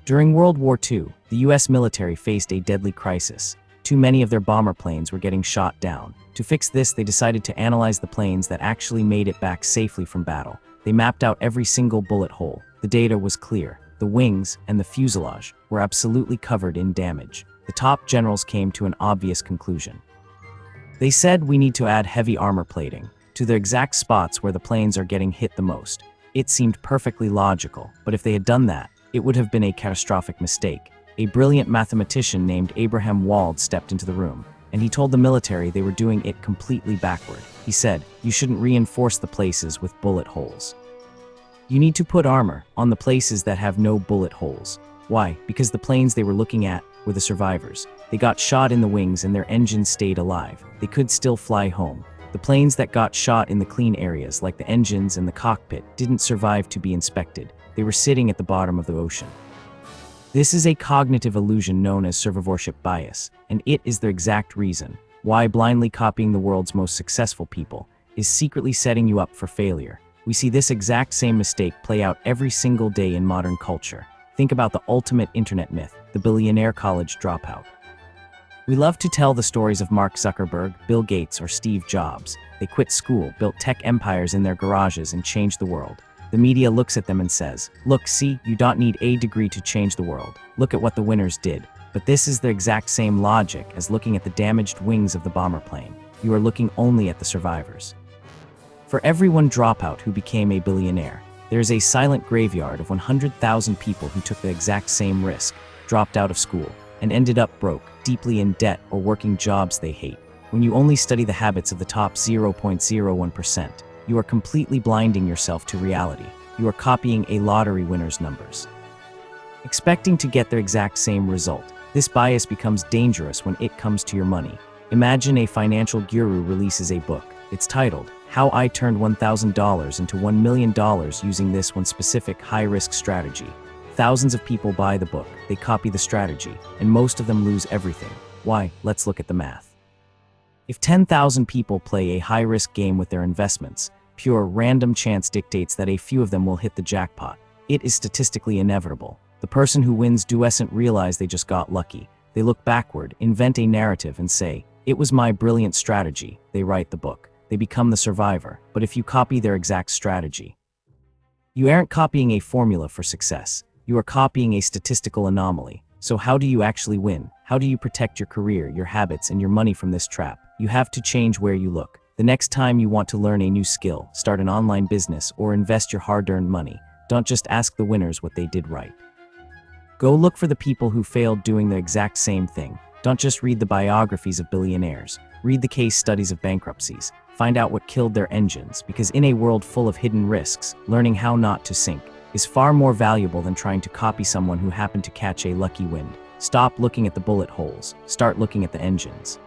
During World War II, the US military faced a deadly crisis. Too many of their bomber planes were getting shot down. To fix this, they decided to analyze the planes that actually made it back safely from battle. They mapped out every single bullet hole. The data was clear. The wings and the fuselage were absolutely covered in damage. The top generals came to an obvious conclusion. They said, we need to add heavy armor plating to the exact spots where the planes are getting hit the most. It seemed perfectly logical, but if they had done that, it would have been a catastrophic mistake. A brilliant mathematician named Abraham Wald stepped into the room, and he told the military they were doing it completely backward. He said, you shouldn't reinforce the places with bullet holes. You need to put armor on the places that have no bullet holes. Why? Because the planes they were looking at were the survivors. They got shot in the wings and their engines stayed alive. They could still fly home. The planes that got shot in the clean areas, like the engines and the cockpit, didn't survive to be inspected. They were sitting at the bottom of the ocean. This is a cognitive illusion known as survivorship bias, and it is the exact reason why blindly copying the world's most successful people is secretly setting you up for failure. We see this exact same mistake play out every single day in modern culture. Think about the ultimate internet myth, the billionaire college dropout. We love to tell the stories of Mark Zuckerberg, Bill Gates, or Steve Jobs. They quit school, built tech empires in their garages, and changed the world. The media looks at them and says, look, see, you don't need a degree to change the world. Look at what the winners did. But this is the exact same logic as looking at the damaged wings of the bomber plane. You are looking only at the survivors. For every one dropout who became a billionaire, there is a silent graveyard of 100,000 people who took the exact same risk, dropped out of school, and ended up broke, deeply in debt, or working jobs they hate. When you only study the habits of the top 0.01%, you are completely blinding yourself to reality. You are copying a lottery winner's numbers, expecting to get the exact same result. This bias becomes dangerous when it comes to your money. Imagine a financial guru releases a book. It's titled, How I Turned $1,000 into $1 Million Using This One Specific High-Risk Strategy. Thousands of people buy the book, they copy the strategy, and most of them lose everything. Why? Let's look at the math. If 10,000 people play a high-risk game with their investments, pure random chance dictates that a few of them will hit the jackpot. It is statistically inevitable. The person who wins doesn't realize they just got lucky. They look backward, invent a narrative, and say, it was my brilliant strategy. They write the book. They become the survivor. But if you copy their exact strategy, you aren't copying a formula for success. You are copying a statistical anomaly. So how do you actually win? How do you protect your career, your habits, and your money from this trap? You have to change where you look. The next time you want to learn a new skill, start an online business, or invest your hard-earned money, don't just ask the winners what they did right. Go look for the people who failed doing the exact same thing. Don't just read the biographies of billionaires. Read the case studies of bankruptcies. Find out what killed their engines, because in a world full of hidden risks, learning how not to sink is far more valuable than trying to copy someone who happened to catch a lucky wind. Stop looking at the bullet holes. Start looking at the engines.